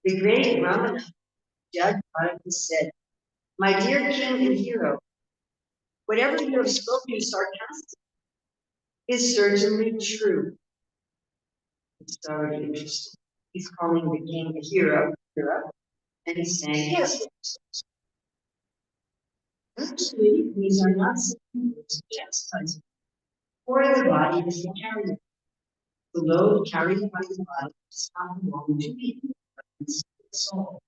The great Ramana, Judge Bharati said, "My dear king and hero, whatever you have spoken sarcastically is certainly true." It's very interesting. He's calling the king a hero, and he's saying, yes, actually, these are not simple words of chastisement. For the body is the carrier. The load carried by the body is not belong to me, but it's the soul.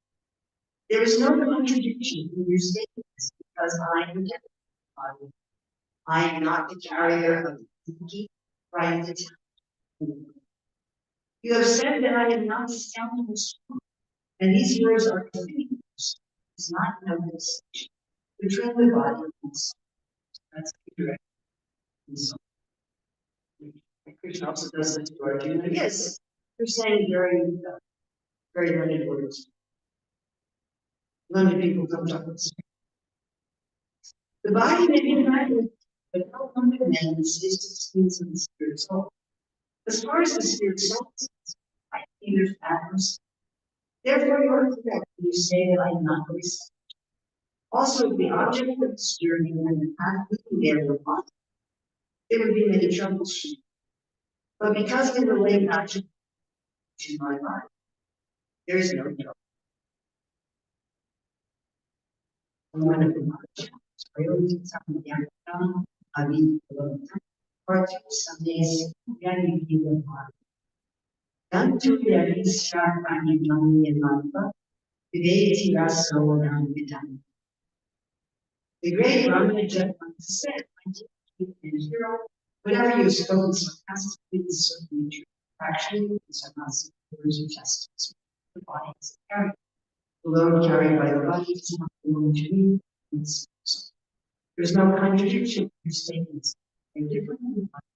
There is no contradiction in your statements because I am dead body. I am not the carrier of the deep right to tell. You have said that I am not a skeletal strong, and these words are fitting. It's not no distinction between the body and the soul. That's correct. And so, Krishna also does this to Arjuna. Yes, you're saying very limited words. Limited people don't talk about this. The body may be united, but no one commands is to experience of the spirit soul. As far as the spirit soul is concerned, I think there's atoms. Therefore, you are correct when you say that I am not the receptor. Also, if the object of the spirit and the path leading there were possible, there would be many troubleshooting. But because they relate not to my body, there is no trouble. One of the priorities of the Akram, Abi, or two Sundays, Yanni, Given, Done to the Arisha, Ani, Nami, and Manpa, the deity Raso, and Vidan. The great Ramana Jatman said, and hero, whatever you spoke sarcastically is certainly true. Actually, these are not words of justice. The body is carried. The load carried by the body is not belong to me. There's no contradiction in your statements. They're different from the body,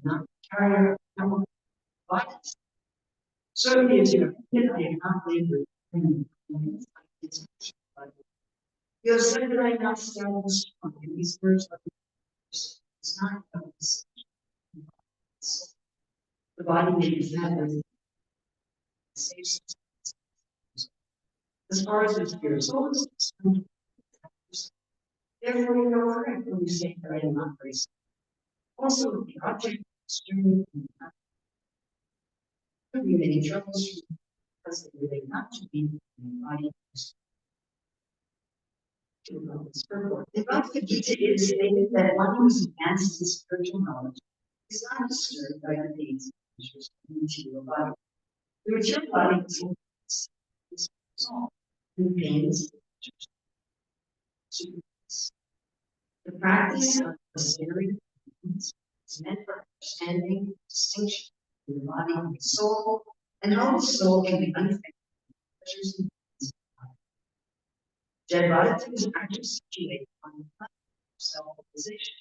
not carrier, no bodies. Certainly, as you have I am not labored. You have said that I am not standing strong, and these words are it's not about this. The body may be fat as far as the spirit soul is concerned. Therefore, you are correct when you say that I am not grace. Also, the object of extreme could be many troubles because they relate not to be in the body. The Bhagavad Gita is stated that one who is advanced in spiritual knowledge is not disturbed by the pains and pleasures of the material body. The material body is all the pains. The practice of the spirit is meant for understanding the distinction between the body and the soul, and how the soul can be unaffected by pleasures and pains. Jadbharata was actually situated on the platform of self-realization.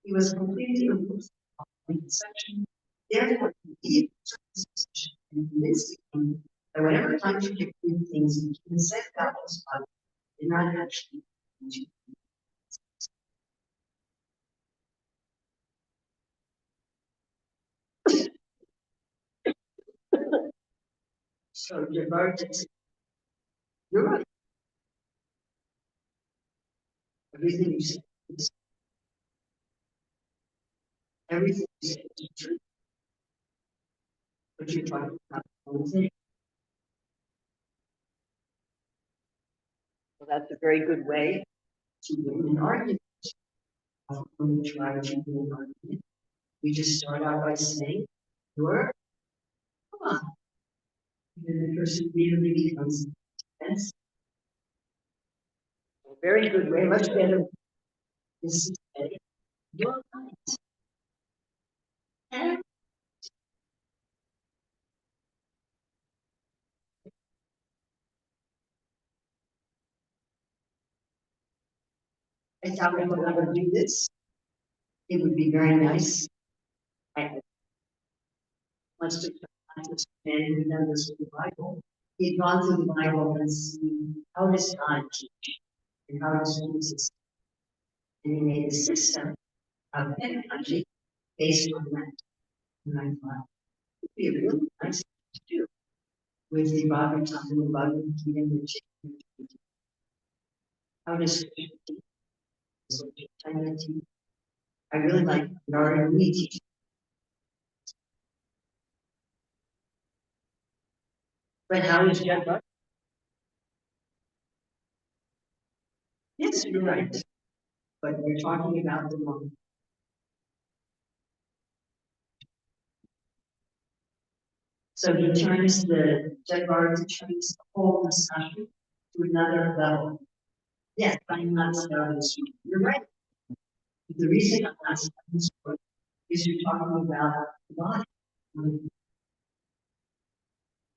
He was completely removed from conception. Therefore, he took his position and convinced the king that whatever contradictory things he can said about his body did not actually continue. So Jadbharata said, "You're right. Everything you said is everything you said is true. But you're talking about the whole thing." Well, that's a very good way to win an argument. When we try to win an argument, we just start out by saying, "You're come on." And then the person immediately becomes defensive. A very good way, much better is to say, "You're right." And I thought if I would do this, it would be very nice. I once took a man who done this with the Bible. He had gone through the Bible and seen how does God teach and how does Jesus. And he made a system of pedagogy based on that. And I thought, it would be a really nice thing to do with the Bhagavatam and the Bhagavad Gita and the Chaitanya. How does Chaitanya teach? I really like Narada Muni teaching. But how is Jadbharata? Yes, you're right. But we're talking about the one. So he turns the Jadbharata turns the whole discussion to another level. Yes, I'm not starting this. You're right. The reason I'm not starting this is you're talking about the body.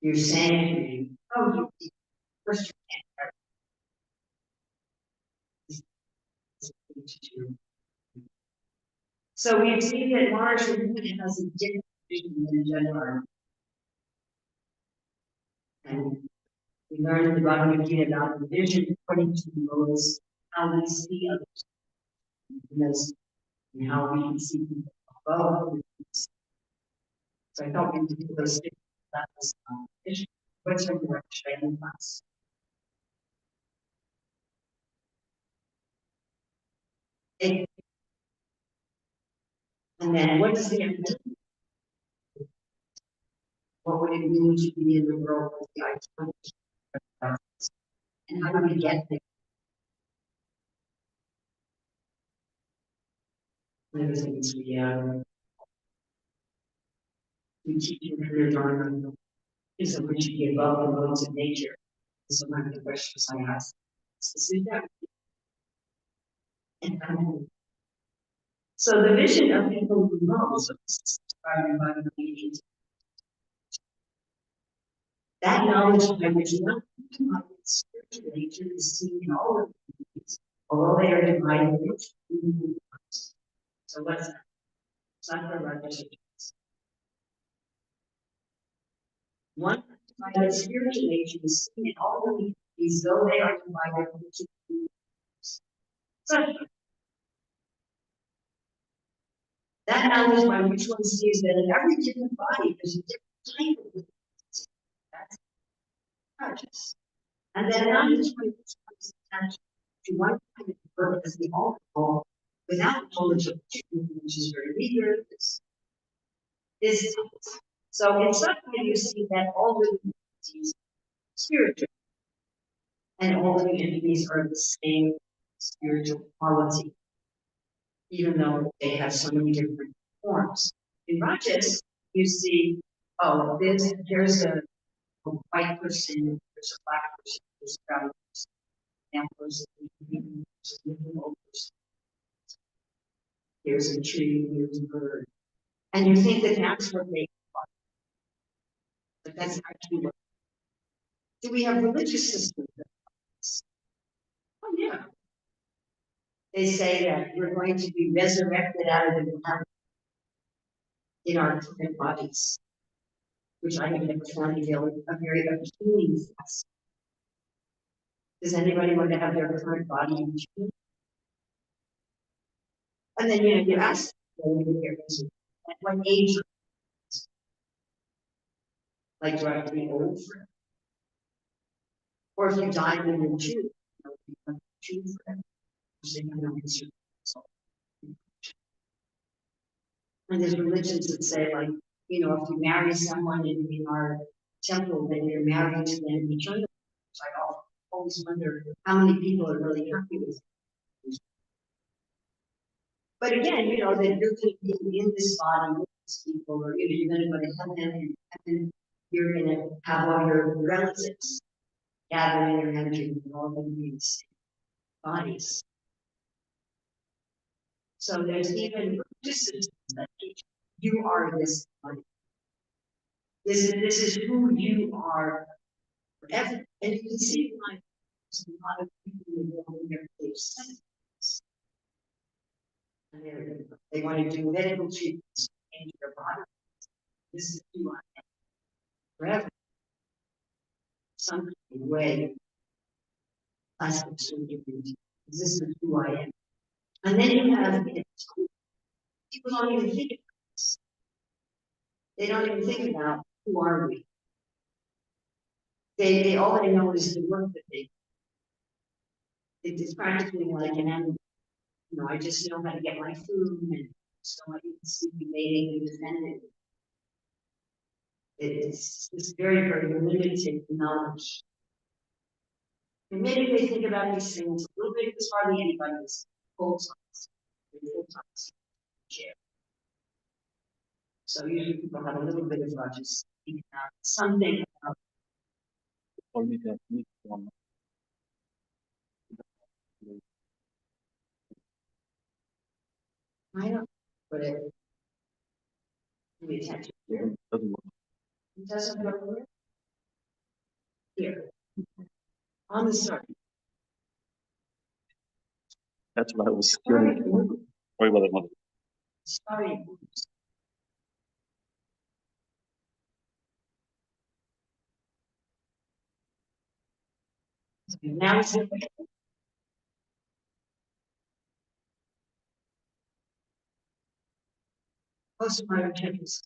You're saying to me, oh, you first you can't start. So we see that Mars really has a different vision than Gemini. And we learned the Bhagavad Gita about the vision according to the modes, how we see others, and how we can see people above. So I thought we could do those things. That was vision. What's your direction class? And then what is the idea? What would it mean to be in the world with the idea? And how do we get there? One of the things we teach in career dharma is that we should be above the modes of nature. So one of the questions I ask is that. So the vision of people who know, so this is described by the meetings, that knowledge by which not spiritual nature is seen in all of these, although they are divided into two parts. So what's that? Sattva, Rajas, and Tamas. One divided spiritual nature is seen in all of these, though they are divided into two parts. Sattva. That knowledge by which one sees that in every different body there's a different type of that's conscious. And then knowledge by which one is attached to one kind of birth as the all without knowledge of the truth, which is very meager, is so in some way you see that all the entities are spiritual and all the entities are the same spiritual quality, even though they have so many different forms. In Rajas, you see, oh, there's a white person, there's a black person, there's a brown person, and there's a old person. There's a tree, there's a bird. And you think that that's what they are. But that's actually what. Do we have religious systems? Oh, yeah. They say that we're going to be resurrected out of the ground in our current bodies, which I think is one a very appealing fast. Does anybody want to have their current body in? And then you ask at what age, like do I have to be old for it? Or if you die when you're two, become two forever. And there's religions that say, like, if you marry someone in our temple, then you're married to them eternally. So I always wonder how many people are really happy with it. But again, that you're going to be in this body with these people, or you're going to go to heaven, and you're going to have all your relatives gathering your energy, and all going to be in the same bodies. So there's even systems that teach you are this body. This is who you are forever. And you can see why there's a lot of people who go in their beliefs. And they want to do medical treatments to change their body. This is who I am forever. Some way plastic surgery. This is who I am. And then you have people don't even think about this. They don't even think about who are we. They all they know is the work that they do. It's practically like an animal. I just know how to get my food and so I can see mating and defending. It's very, very limited knowledge. And maybe they think about these things a little bit, it's hardly anybody's full time share. So usually people have a little bit of just think about something about I don't put it. Give me attention here. It doesn't go where? Here. On the start. That's what I was doing. Wait, what? Sorry. Now it's postmodern temples.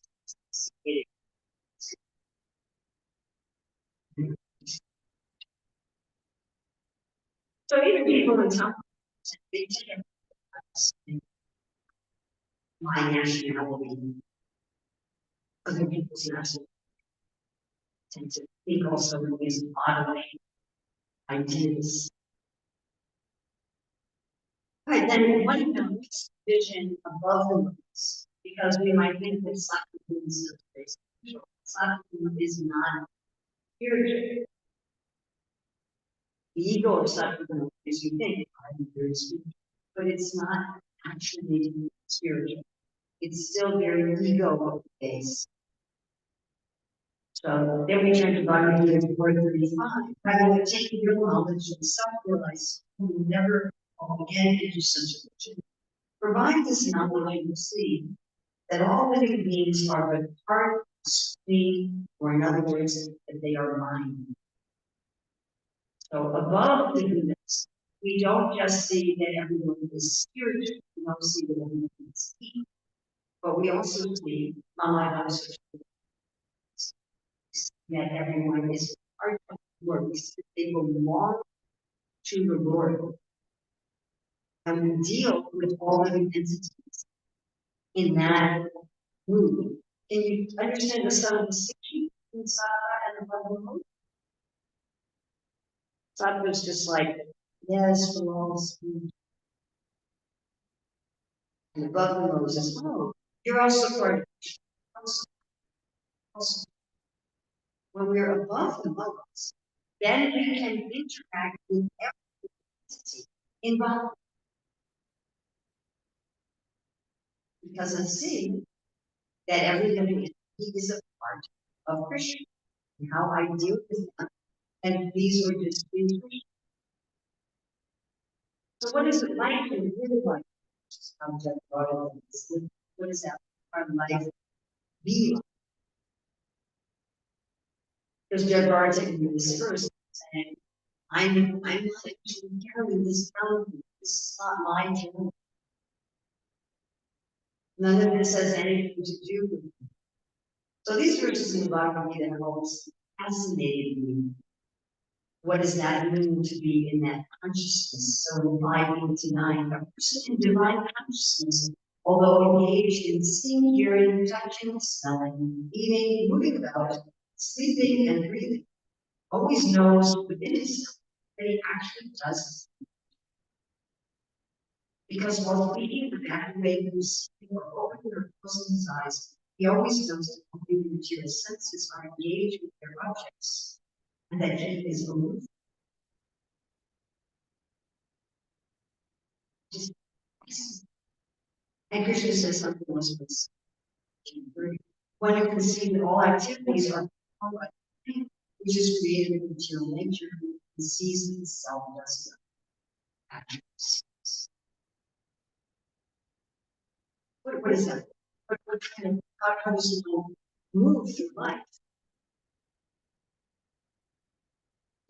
So even people in some they take my nationality, other people's nationality, tend to think also in these modeling ideas. Right, then what about this vision above the moons? Because we might think that Socrates is very spiritual. Socrates is not spiritual. The ego of Socrates is you think, I'm very spiritual, but it's not actually spiritual. It's still very ego based. So then we turn to Bhagavad Gita 435. Rather than taking your knowledge and self-realize you will never fall again into such a vision. Provide this knowledge and see that all living beings are but part of the screen, or in other words, that they are mind. So above the universe, we don't just see that everyone is spiritual, we don't see that everyone is evil, but we also see that everyone is part of the Lord. They belong to the Lord. And we deal with all living entities in that mood. Can you understand the subtle distinction between sattva and above the mood? Sattva is just like, yes, we're all spiritual. And above the mood is, oh, you're also part of it. Also, when we're above the modes, then we can interact with every entity involved. Because of seeing that every living entity is a part of Krishna. And how I deal with them. And these are just things. So what is it like to really like? What is that part of life be like? Because Judge Barr taking this first, saying, I'm not actually carrying this boundary. This is not my journey. None of this has anything to do with me. So these verses in the Bhagavad Gita have always fascinated me. What does that mean to be in that consciousness? So in 589, a person in divine consciousness, although engaged in seeing, hearing, touching, smelling, eating, moving about, sleeping, and breathing, always knows within himself that he actually does. Because while feeding the activators or opening or closing his eyes, he always knows that only the material senses are engaged with their objects, and that he is aloof. And Krishna says something else. When you can see that all activities are which is created in material nature, and sees itself as actions. What is that? What kind of, how does people move through life?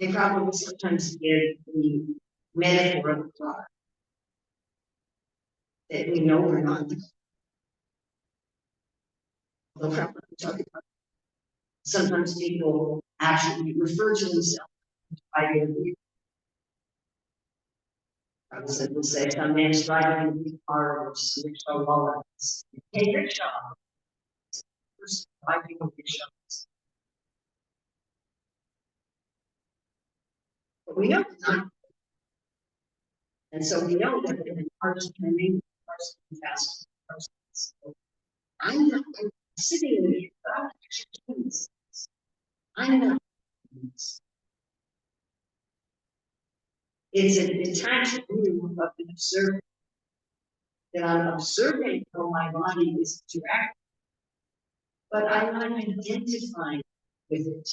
They probably sometimes give the metaphor of the car that we know we're not. Although probably talking about. Sometimes people actually refer to themselves by their vehicle. I would say some man's driving a big car or some rickshaw wallets. Hey, rickshaw. First, I think of rickshaws. But we know it's not. And so we know that the cars can make cars fast. I'm not sitting in here, but I'm actually doing this. I'm not doing this. It's a detached view of the observer, that I'm observing how my body is interacting, but I'm not identifying with it.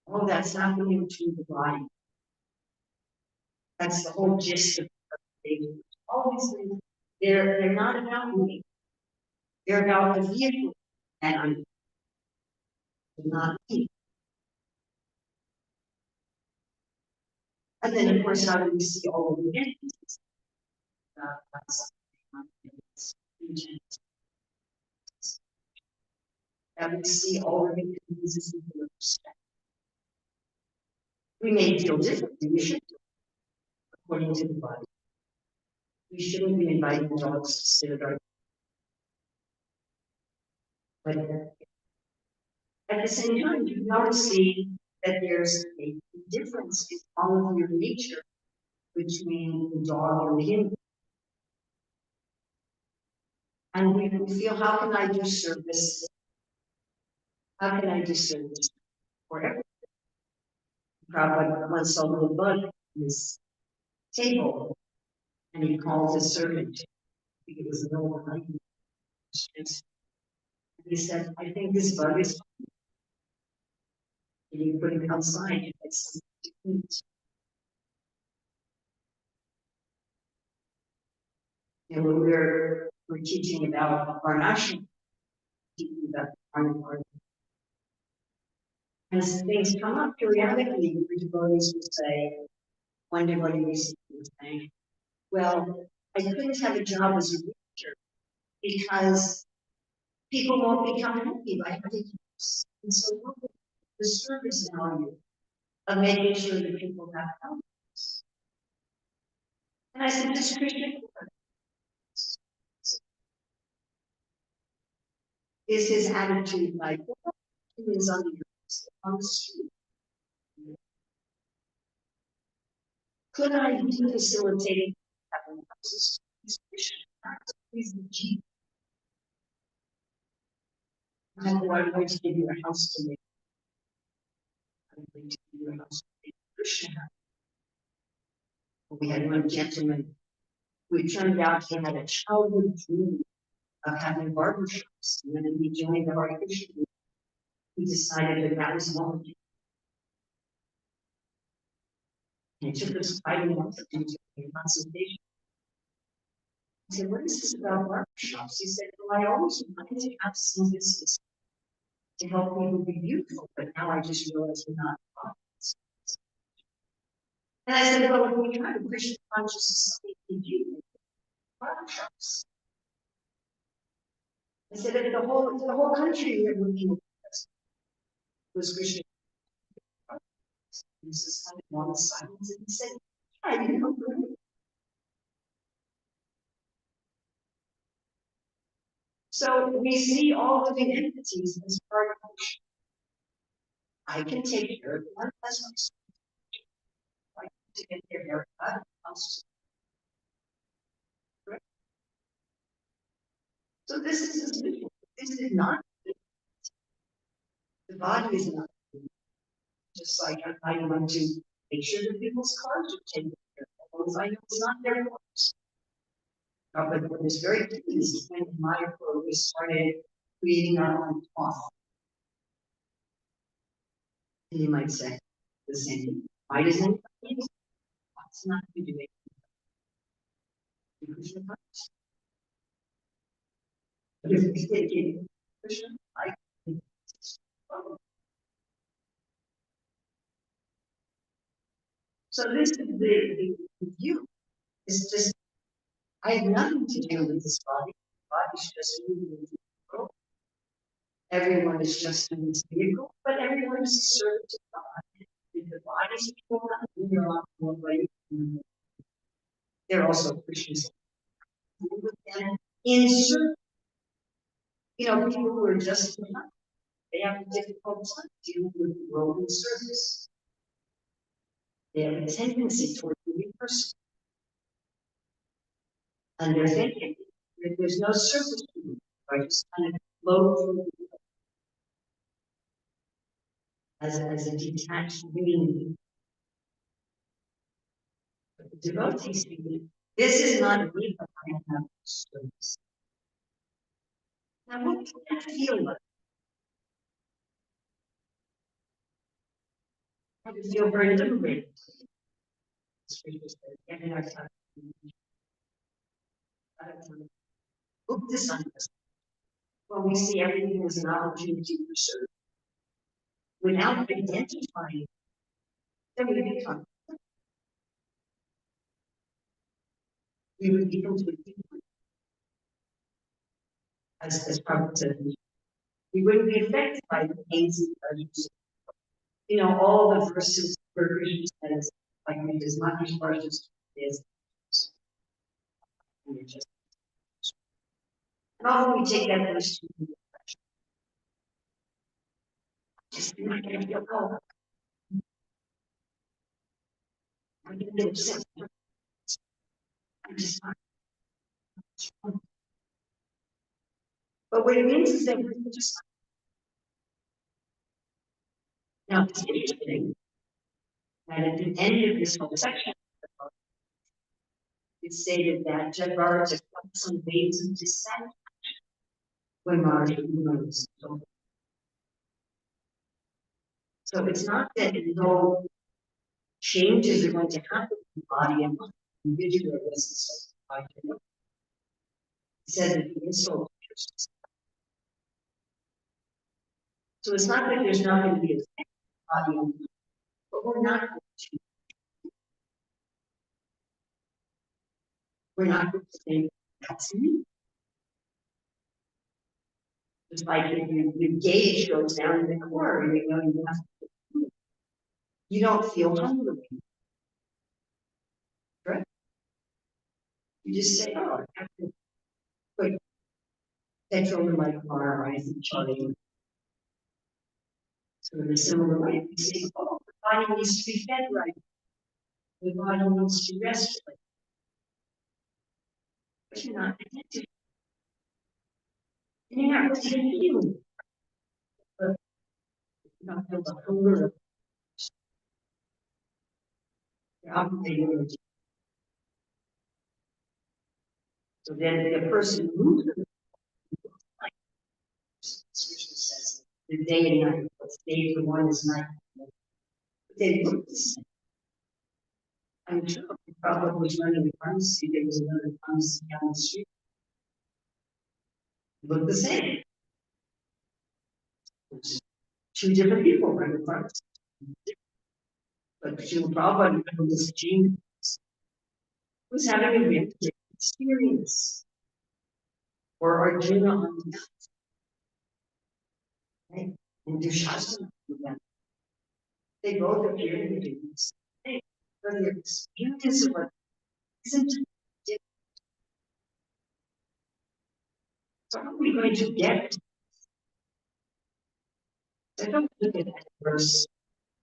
Oh, that's happening to the body. That's the whole gist of the all these things. They're not about me. They're about the vehicle, and I'm not me. And then, of course, how do we see all of the entities? That we see all of the entities in the perspective. We may feel differently. We should, according to the body. We shouldn't be inviting dogs to sit at our. But at the same time, you now see that there's a difference in all of your nature between the dog and the human. And we can feel, how can I do service? How can I do service for everyone? Prabhupada once saw a little bug on his table, and he called his servant. I think it was the middle of the night. And he said, I think this bug is. And you put it outside and get something to eat. And when we're teaching about our national, teaching about our as things come up periodically, the devotees will say, one devotee recently was saying, well, I couldn't have a job as a teacher because people won't become happy by having use. And so what would the service value of making sure that people have health? And I said, just Krishna is his attitude like, well, he is on the street. Could I be facilitating having houses? He's the chief. I'm going to give you a house to make. I'm going to give you a house to make Krishna. We had one gentleman who turned out he had a childhood dream of having barbershops. And when he joined the Hare Krishna, he decided that that was one. And it took us quite a month to do a consultation. I said, what is this about barbershops? He said, well, I always wanted to have some business to help people be beautiful, but now I just realized we're not. And I said, well, if we try to push the conscious society to do barbershops. I said, if the whole country here would be was Krishna. This is kind of long silence, and he said, yeah, you know. So we see all living entities as part of Krishna. I can take care of one as myself. I to get their haircut. So this is a this is not the body is not just like I want to make sure that people's cars are taken care of. I know it's not their fault. But what is very pleased when my approach we started creating our own cloth. And you might say the same thing. Why does anybody use it? It's not to do it. Because you're not. But if you take it, I so this is the view. It's just I have nothing to do with this body. The body's just moving into the world. Everyone is just in this vehicle, but everyone is a servant of God. If the body's people they're not one way. They're also Christians. And in certain, people who are just they have a difficult time dealing with the world in service. They have a tendency toward being personal. And they're thinking that there's no surface to them, right? Just kind of flow through as a detached being. The devotees speaking, this is not me, but I have service. Now, what does that feel like? I would feel very liberated. And I thought, book this on this. When we see everything as an opportunity for service, without identifying, then we would become to as Prabhupada said, we wouldn't be affected by the pains and pleasures. You know, all the verses where Krishna says, like, as much as far as is, and often we take that verse to the just not going to feel cold. I'm going to get upset. I'm just not. But what it means is that we're just now it's interesting that at the end of this whole section, it stated that Jadbara took some waves of dissent when Mars rose. So it's not that no changes are going to happen in the body and individual as it said that the insult. So it's not that there's not going to be a body, but we're not going to. We're not going to say that's me. Just like if your gauge goes down in the core, and you know you have to food. You don't feel hungry. Right? You just say, oh, I have to put petrol in my car, I think charging. So in a similar way, we say, oh, the body needs to be fed right. The body needs to rest right. But you're not connected. And you're not really feeling. But you don't feel the hunger. You're operating. So then the person moves like Krishna says, the day and night, what's day for one is night. But they look the same. I'm sure the problem was running the pharmacy, there was another pharmacy down the street. They look the same. It's two different people running the pharmacy. But Srila Prabhupada from this gene was having a very different experience. Or Arjuna on the mountain, right? And Dushasana, they both appear to be doing this. But the experience of what isn't different. So how are we going to get? I don't look at that verse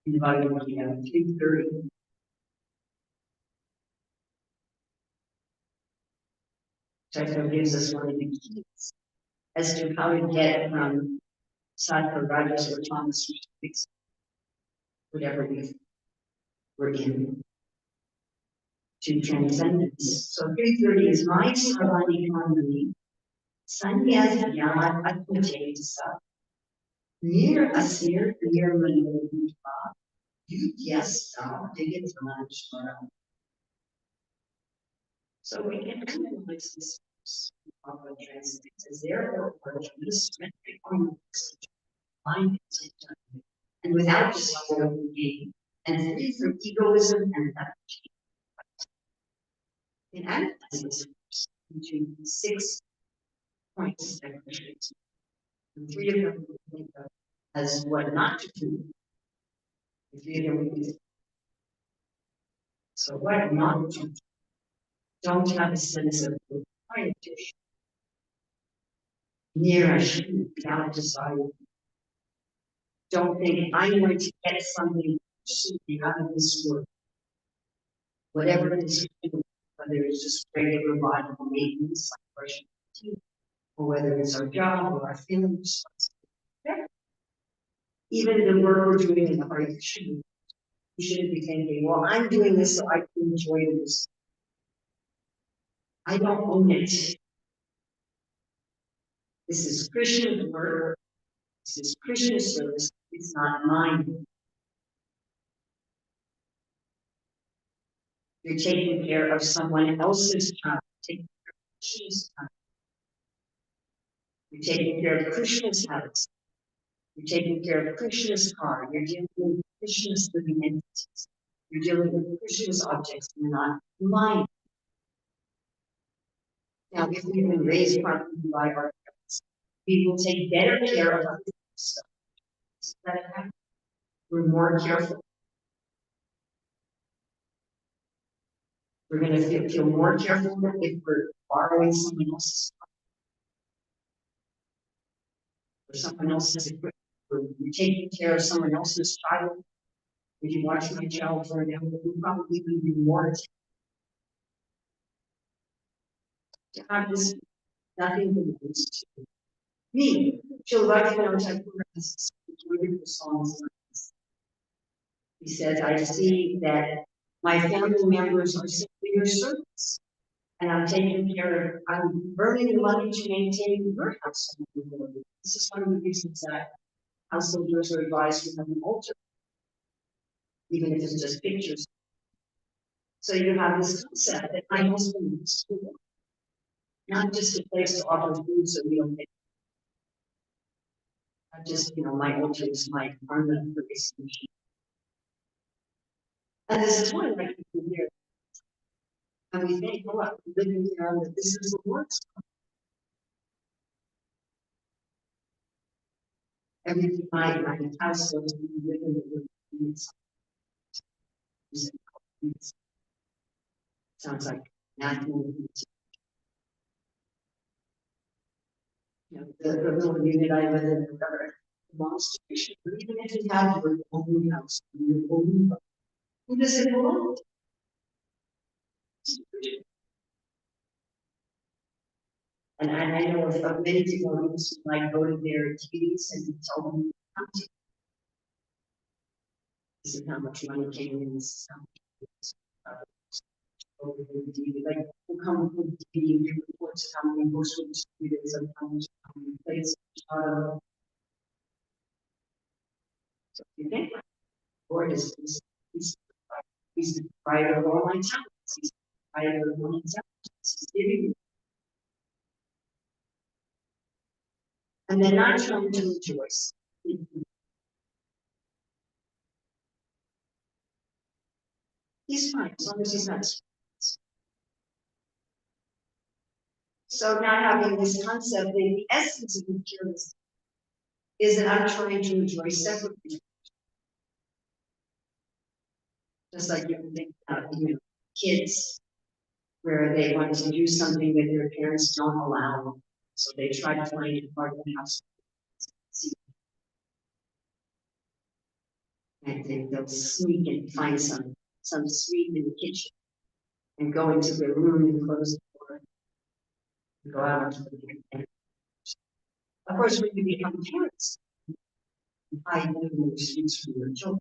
in Bhagavad Gita 3:30. Chaitanya gives us one of the keys as to how to get from Sattva, Rajas, or Tamas, whatever we're in, to transcendence. So 3:30 is my Sarvani Kandani, Sanyas Yad Atmajayasa, Near Asir, near Manova, Yudyasta, Digitanashvara. So we can analyze this of transcendence as therefore Arjuna symmetric mind and without desire gain, and free from egoism and attachment. In analyzing this into 6 points that and 3 of them we think of as what not to do. And 3 of them we think. So what not to do? Don't have a sense of proprietorship. Near Hashem without desire. Don't think I'm going to get something out of this world. Whatever it is, whether it's just regular body maintenance, like brushing teeth, or whether it's our job or our feelings. Even the work we're doing in the heart should You shouldn't be thinking, well, I'm doing this so I can enjoy this. I don't own it. This is Krishna's work. This is Krishna's service. It's not mine. You're taking care of someone else's child. Taking care of Krishna's child. You're taking care of Krishna's house. You're taking care of Krishna's car. You're dealing with Krishna's living entities. You're dealing with Krishna's objects and not mine. Now, if we've been raised properly by our parents, we will take better care of other people's stuff. Isn't that a fact? We're more careful. We're going to feel more careful if we're borrowing someone else's stuff or someone else's equipment. We're taking care of someone else's child. If you watch my child for an hour, we're probably going to be more to have this nothing belongs to me. Children has beautiful songs. He says, I see that my family members are simply your servants, and I'm taking care of, I'm burning the money to maintain your house. This is one of the reasons that householders are advised to have an altar, even if it's just pictures. So you have this concept that my husband is not just a place to offer food so we don't get, not just, my altar is my permanent purpose. And this is one that people hear. And we think, oh, I'm living here, that this is the Lord's. Every night, my house goes to be living in the sounds like national. The little unit I live in, belongs to Krishna. Even if you have your own house, your own, who does it belong to? And I know of many people who like go to their TVs and tell them, this is how much money came in, this is how much like who come with TV and give reports of how many books were distributed, sometimes how many plays. So you think, Lord is he's the provider of all my talents. He's the provider of all my talents. He's giving me. And then not trying to rejoice. He's fine as long as he's not. So now having this concept, the essence of materialism is that I'm trying to enjoy separately. Just like you can think about, kids where they want to do something that their parents don't allow them. So they try to find a part of the house. And they'll sneak and find some sweet in the kitchen and go into their room and close the door and go out into the kitchen. Of course, when you become parents, you hide no sweets from your children.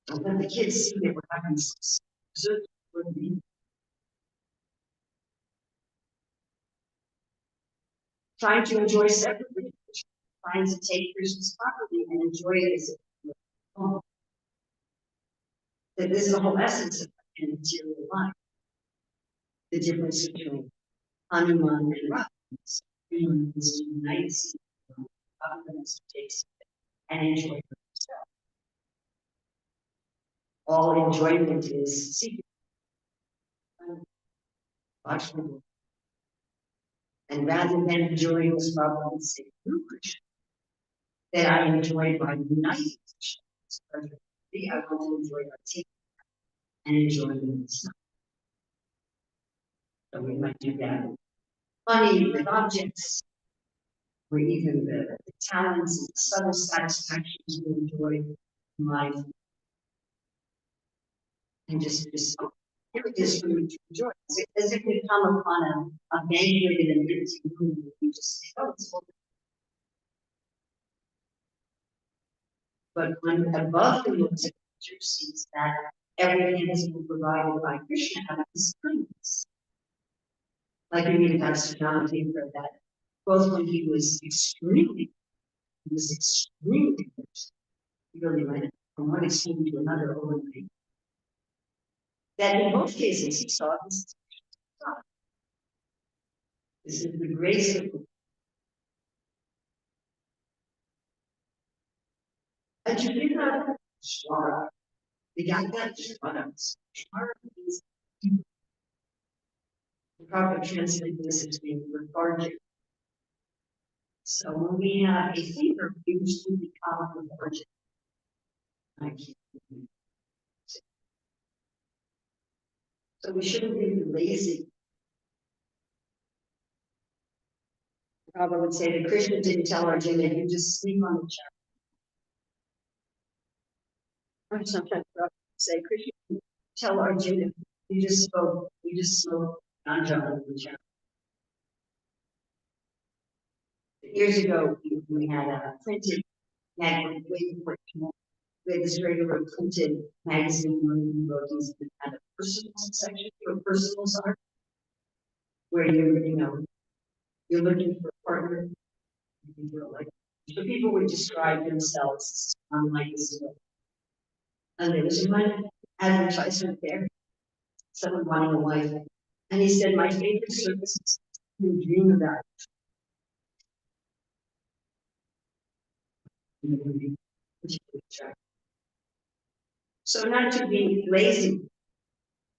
And when the kids see that we're having some dessert for them, trying to enjoy separately, trying to take Krishna's property and enjoy it as if oh, that this is the whole essence of material life. The difference between Hanuman and Rama is to unite, confidence to take and enjoy themselves. All enjoyment is seeking. And rather than enjoying this problem and say through Krishna, that I enjoy by uniting Krishna, I want to enjoy by taking and enjoying myself. So we might do that with money, with objects, or even the talents and subtle satisfactions we enjoy in life. And just here it is for me to enjoy. As if we come upon a banquet in an empty room, we just say, oh, it's full. But when above the looks at nature sees that everything has been provided by Krishna out of his kindness. Like Urmila Devi Dasi for that, both when he was extremely rich, he really went from one extreme to another overnight. That in both cases he saw this. This is the grace of God. And you did not Shwara. The Yaka Shwara. Shwara means the proper translation this is being lethargic. So when we have a fever, we usually become lethargic. So we shouldn't be lazy. Prabhupada would say that Krishna didn't tell Arjuna, you just sleep on the chair. Or sometimes Prabhupada would say, Krishna didn't tell Arjuna, you just smoke ganja on the chair. Years ago, we had a printed magazine, we had this regular printed magazine where we wrote these had a personal section for personal art, where you're looking for a partner. So people would describe themselves like this. And there was one advertisement there, someone wanting a wife. And he said, my favorite service is to dream about it. So not to be lazy,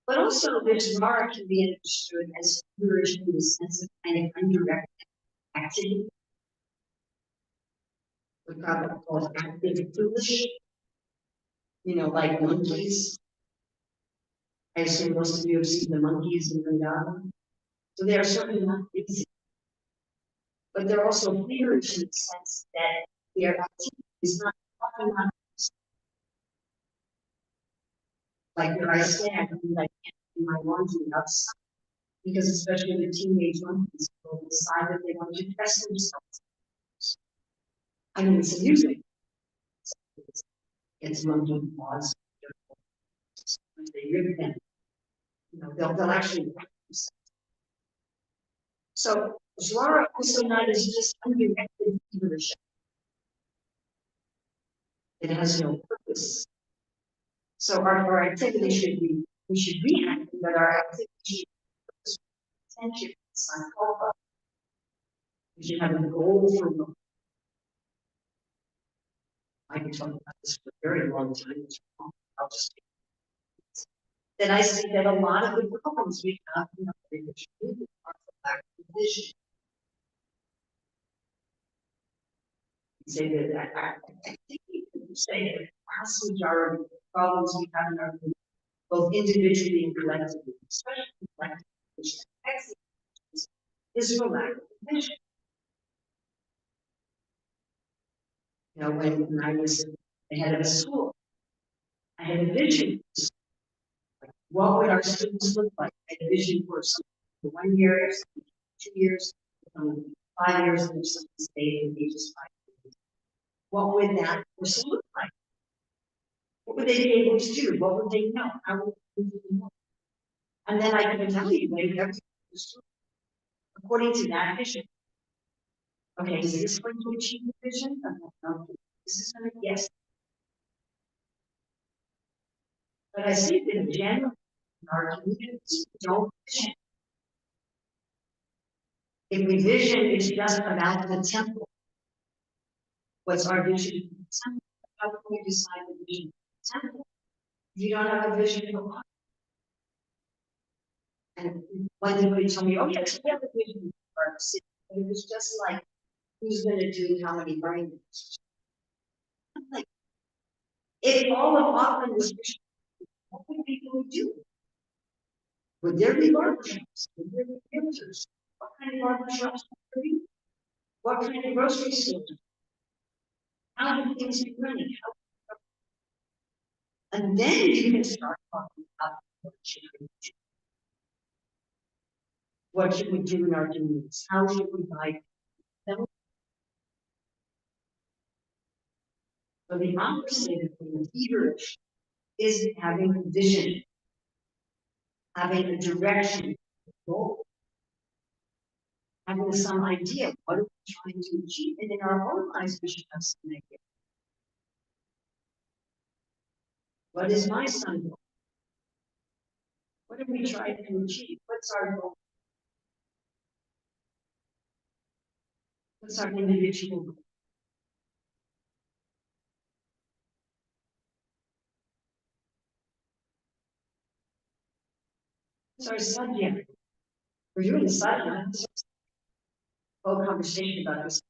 but also this Mara can be understood as flourishing in the sense of kind of undirected activity. What Prabhupada calls active foolish, like monkeys. I assume most of you have seen the monkeys in Vrindavan. So they are certainly not lazy. But they're also feverish in the sense that their activity is not often not like where I stand, I can't do my laundry outside. Because especially the teenage monkeys will decide that they want to dress themselves. I mean, it's amusing. It's monkey paws. They rip them. They'll actually practice. So Zwara also not is just undirected leadership. It has no purpose. So our activity should be, we should be active, but our activity should be attention, sankalpa. We should have a goal for them. I can talk about this for a very long time. I'll just then I see that a lot of the problems we have in our religion are the lack of vision. Say that I think you can say that the vast majority of the problems we have in our religion, both individually and collectively, especially collectively, is for lack of vision. When I was the head of a school, I had a vision. What would our students look like? I had a vision for something for 1 year, 2 years, 5 years, and some stay in ages 5 years. What would that person look like? What would they be able to do? What would they know? How would they know? And then I can evaluate everything according to that vision. Okay, is this going to achieve the vision? No, this is going to, yes. But I think that in general, in our communities, we don't vision. If we vision, it's just about the temple. What's our vision for the temple? How can we decide the vision for the temple? If you don't have a vision for what? And when somebody told me, oh yes, we have a vision for our city, but it was just like, who's going to do how many brains? Like, if all of Auckland was vision, what would people do? Would there be barbershops? Would there be realtors? What kind of barbershops would there be? What kind of grocery stores? How do things be running? And then you can start talking about what should we do in our communities? How should we guide them? So the opposite of being feverish is having a vision, having a direction, a goal, having some idea of what are we trying to achieve. And in our own lives, we should have some idea. What is my son goal? What are we trying to achieve? What's our goal? What's our individual goal? What's our subject? We're doing the subject. Whole conversation about this.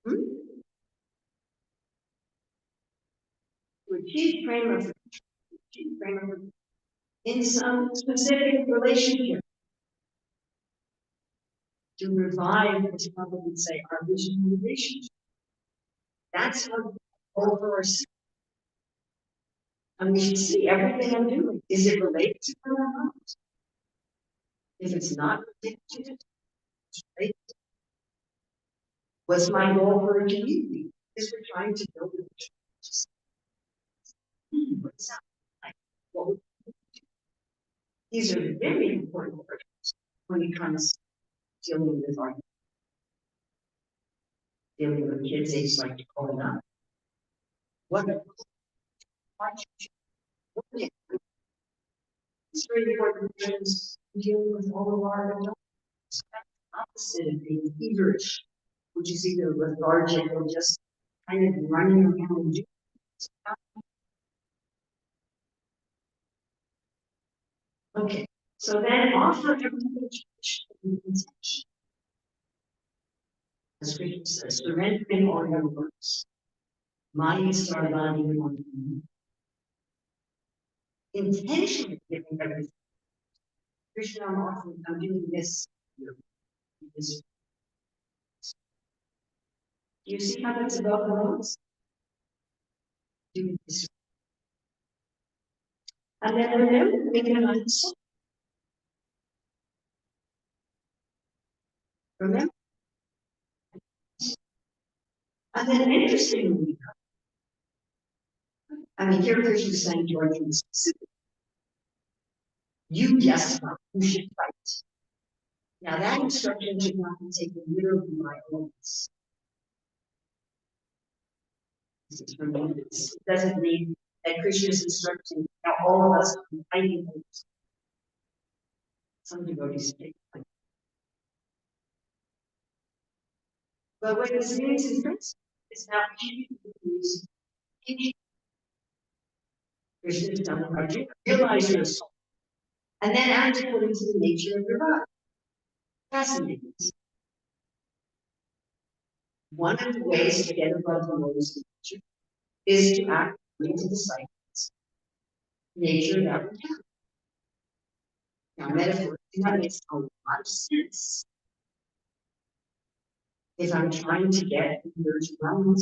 Hmm? To achieve frame of in some specific relationship, to revive, as Papa would say, our vision relationship. That's what over our. And we should see everything I'm doing. Is it related to them or not? If it's not related to it, it's related. What's my goal for a community? Is we're trying to build a vision. What's that like? What would we do? These are very important questions when it comes to dealing with our dealing with kids age like growing up. What it's very important things dealing with all of our adults. Opposite of being feverish, which is either lethargic or just kind of running around and doing. Okay, so then offer everything intention. The scripture says, surrendering all your works. Mind, star, body, intentionally giving everything. Krishna, I'm doing this. This. Do you see how that's about the roads? Doing this. And then remember, making an answer. Remember? And then interestingly, I mean, here Krishna is saying to Arjuna specifically, you just not, you should fight. Now that instruction should not be taken literally by all of us. This is tremendous. It doesn't mean that Krishna is instructing now all of us to be fighting. Some devotees take fight. But what this means in principle is now Krishna is telling Arjuna, realize your soul. And then act according to the nature of your body. Fascinating. One of the ways to get above the lowest nature is to act according to the cycles, nature that we have. Now, metaphorically, that makes a lot of sense. If I'm trying to get years around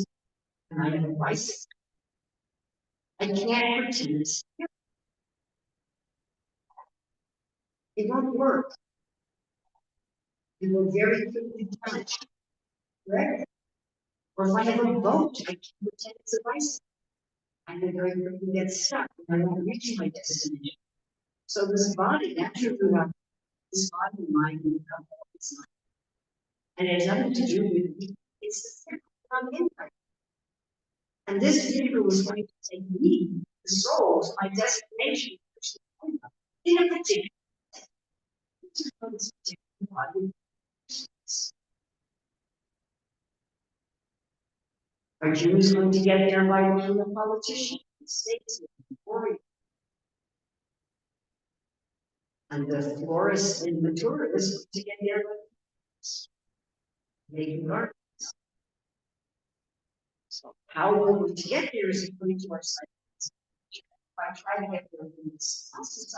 and I have a bicycle, I can't pretend it's here. It won't work. It will very quickly damage. Correct? Or if I have a boat, I can't pretend it's a bicycle. I will very quickly get stuck and I won't reach my destination. So this body, naturally, this body, mind, and it's not. And it has nothing to do with me. It's the thing I'm in right. And this vehicle was going to take me, the soul, to my destination in a particular body. Arjuna is going to get there by being a politician, statesman, warrior. And the florist in Mathura is going to get there by making gardens. So how we're going to get there is according to our cycles. If I try to get there in this cycles,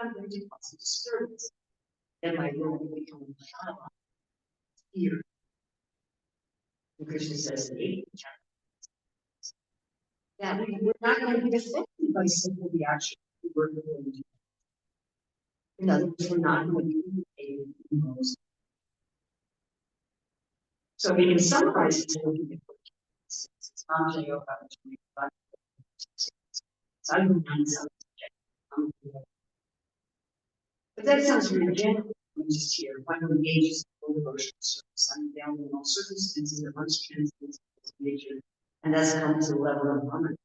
I'm going to cause a disturbance. Then my world will become fear. And Krishna says in the 8th chapter that we're not going to be affected by simple reaction to the work we're going to do. In other words, we're not going to be educated most. So we can summarize it. It's not only about 25. So I would find something. But that sounds really general. Just here, one who engages in full emotional service, unavailable in all circumstances that once transcends nature, and thus comes to the level of honor.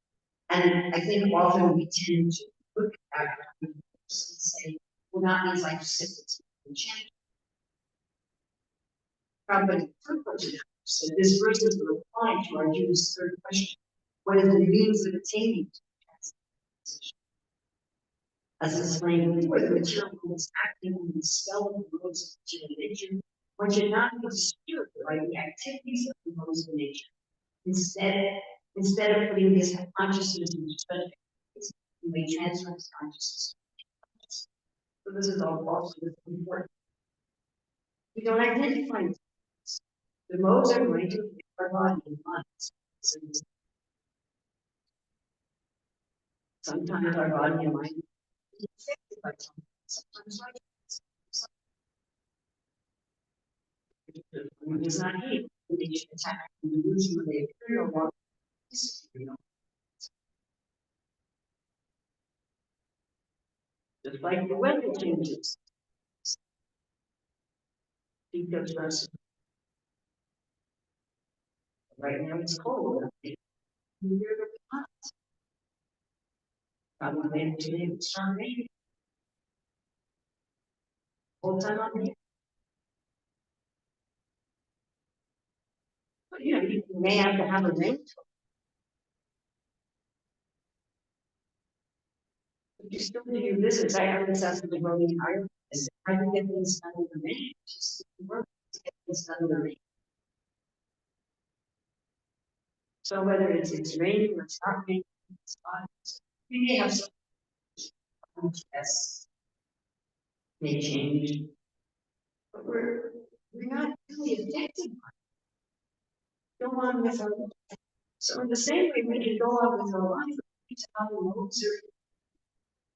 And I think often we tend to look at that and say, well, that means I just sit and chant. But so this verse is a reply to our Judah's third question. What is the means of attaining to transcendence? As explained before, the material is acting on the spell of the modes of material nature, one should not be disturbed by the activities of the modes of nature. Instead of putting this consciousness into study, we may transfer this consciousness. So this is all also important. We don't identify with this. The modes are going to affect our body and mind. So sometimes our body and mind is affected by something. Sometimes right. It does not hate. They should attack the illusion of the imperial law. Just like the weather changes. Because right now it's cold. Probably later today it will start raining. Whole time on me. But you know, you may have to have a rain. But you still do your business. I was asking the road entire. I can get things done in the rain. Just work to get things done in the rain. So whether it's raining or it's not raining, it's fine. We may have some yes, may change, but we're not really affected by it. Go on with our life. So in the same way we can go on with our life, we need to have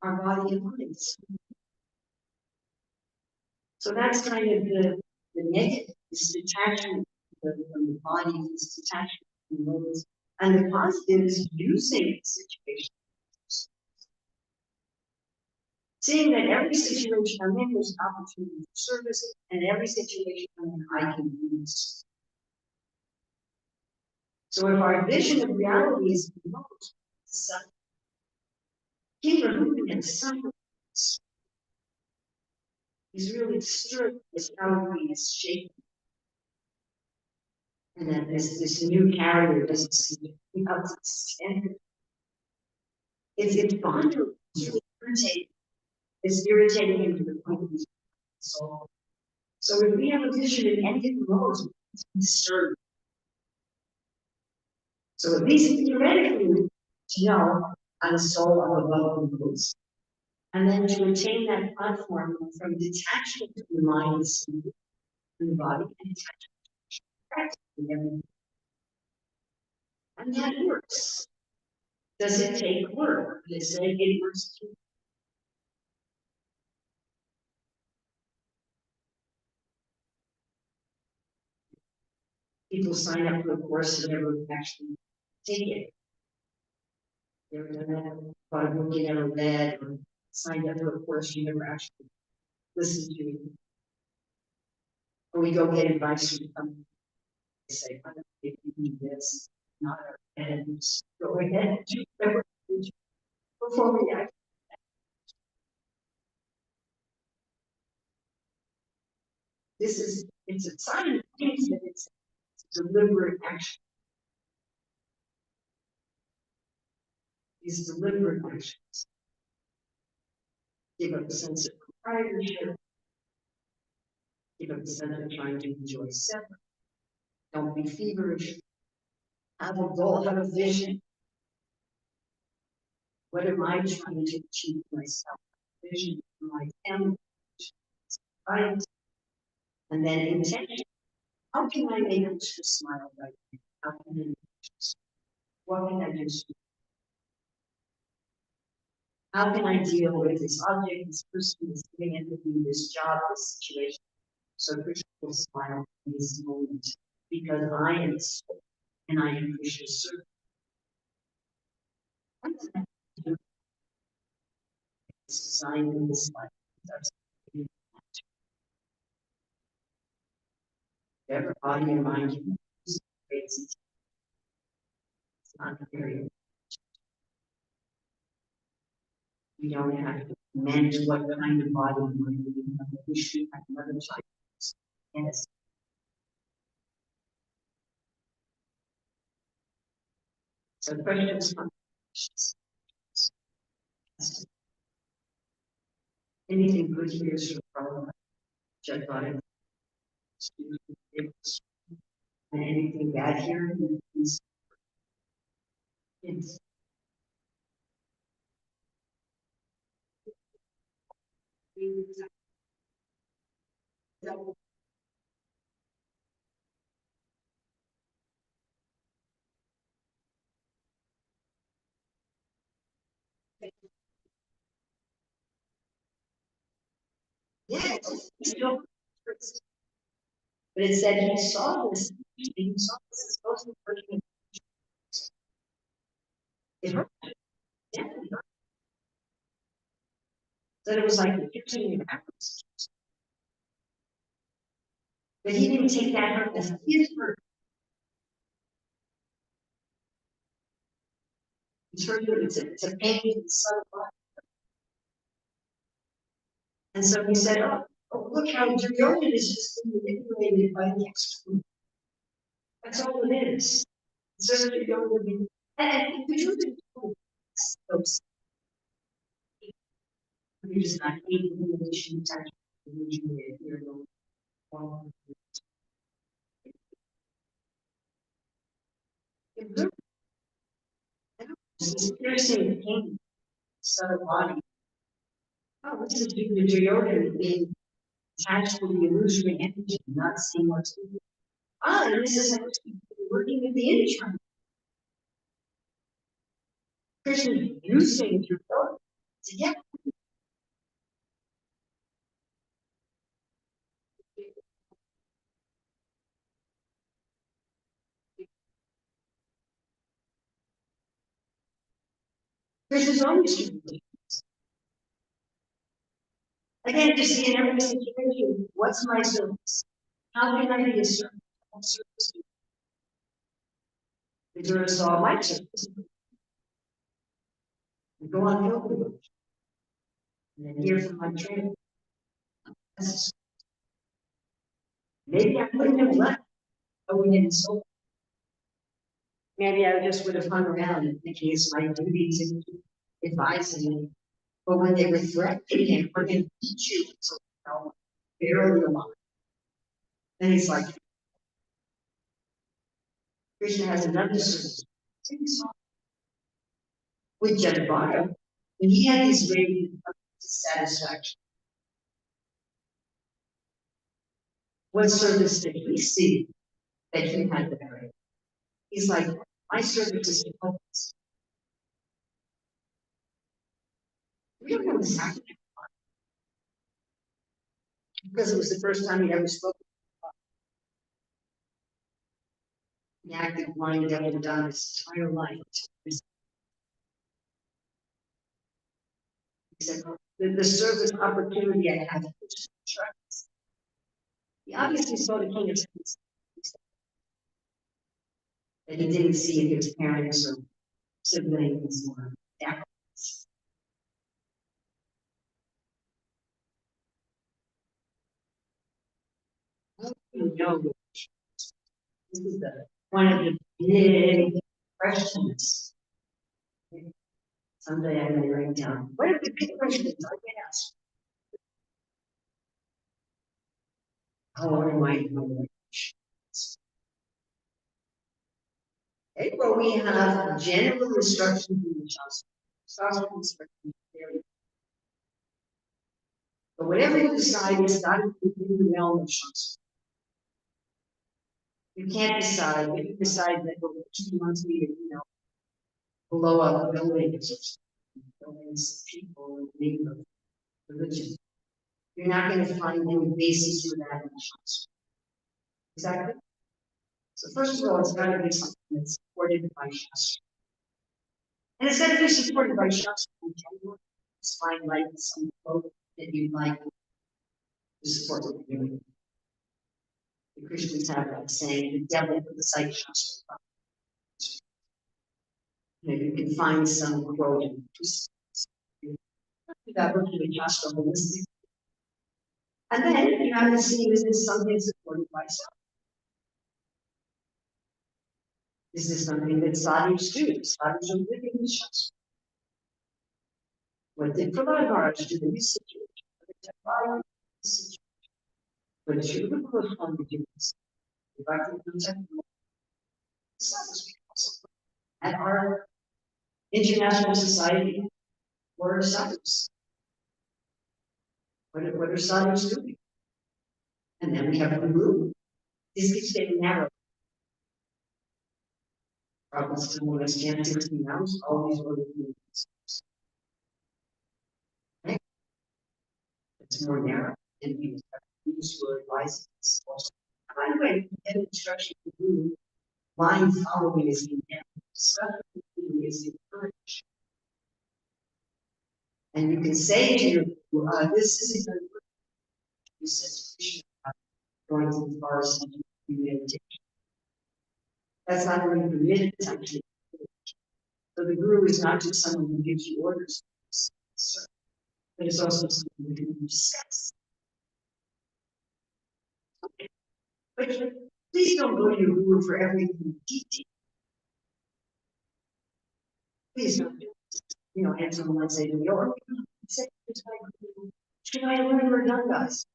our body and mind. So that's kind of the negative, this detachment from the body, this detachment from the modes. And the positive is using the situation. Seeing that every situation I'm in, there's an opportunity for service, and every situation I'm in, I can use. So if our vision of reality is remote, suffering, he removing and suffering. He's really disturbed as how he is shaken. And then this new character doesn't seem to be up to the standard. It's vulnerable, it's really irritating. It's irritating him to the point of his soul. So if we have a vision in any of the modes, it's disturbed. So at least theoretically, to know I'm the soul of above the modes. And then to attain that platform from detachment from the mind and the body and attachment practically everything. And that works. Does it take work? They say it works too. People sign up for a course and never actually take it. You ever done that? Bought a book you never read, or signed up for a course you never actually listened to. Or we go get advice from somebody. They say, I don't think you need this, not our and go ahead and do whatever you do before we act. It's a sign of things that it's deliberate action. These deliberate actions give up a sense of proprietorship, give up a sense of trying to enjoy self. Don't be feverish. Have a goal, have a vision. What am I trying to achieve myself? Vision for my family, right? And then intention. How can I make her smile right now? How can I make her smile? What can I do? How can I deal with this object, this person, this living entity, this job, this situation? So Krishna will smile in this moment because I am soul and I am Krishna's servant. It's designed in this life. That's whatever body and mind you use, it's not very. You don't have to manage what kind of body and mind you have. You should have another child. Yes. So questions from anything good here is from check on it. And anything bad here is it's yeah, it's still, but it said he saw this, and he saw this is supposed to be it hurt. Yeah. Then it was like 15 hours. But he didn't take that hurt as his hurt. He turned it to pain in the son of God. And so he said, oh look how Duryodhana is just being manipulated by the extra. That's all it is. It's just Duryodhana being, and Duryodhana those you're just not able to illusion touch illusion you're no this is piercing pain, subtle body. Oh, this is due to Duryodhana being attached to the illusory energy, not seeing what's moving. And this is actually working with the intern. Krishna using Duryodhana to get. Krishna's always doing it. Again, you see in every situation, what's my service? How can I be a servant? What service do the Guru saw my service? And go on pilgrimage. And then hear from my trainer. Maybe I wouldn't have left. I wouldn't have sold. Maybe I just would have hung around and thinking it's my duty to advise him. But when they were threatening him, we're going to beat you until barely alive. Then he's like, Krishna has another service. With Jadavara, when he had these radiant dissatisfaction, what service did he see that he had to carry? He's like, my service is to help us. We don't know exactly because it was the first time he ever spoke. He acted blind, devil, done his entire life. He said, the service opportunity I had to trust. He obviously saw the king of kings that he didn't see in his parents or siblings or parents. You know, this is one of the big questions. Someday I'm going to write down. What are the big questions I get asked? How am I going? Okay, well, we have general instructions in the Shastra. But whatever you decide, it's got to be in the realm of Shastra. You can't decide. If you decide that we're 2 months later, blow up a building, Billions of people in the name of religion. You're not going to find any basis for that in the Shastra. Exactly. So first of all, it's got to be something that's supported by Shastra. And it's got to be supported by Shastra in general. Just find like some quote that you'd like to support what you're doing. The Christians have that saying, the devil put the sight Shastra. You can find some quote and just that would be Shastra holistic. And then you have to see, is this something supported by Shastra? Is this something that sadhus do? Sadhus are living in Shastra. What did Prahlad Maharaj do in this situation? What did Srila Goswami do in this situation? And our international society, what are sadhus? What are sadhus doing? And then we have the group. This keeps getting narrow. Problems to more less than 16 hours, all these other things. Right? It's more narrow. And we use word advising us. By the way, get instruction to do line following is the end. Stuff is encouraged. And you can say to your this is a good word. He says, going to the forest and do meditation. That's not really permitted, it's actually. So the guru is not just someone who gives you orders, but it's also someone who can discuss. Okay. But please don't go to your guru for everything in detail. Please don't do it. You know, and someone might say to me, or say to my guru, should I learn Radangas?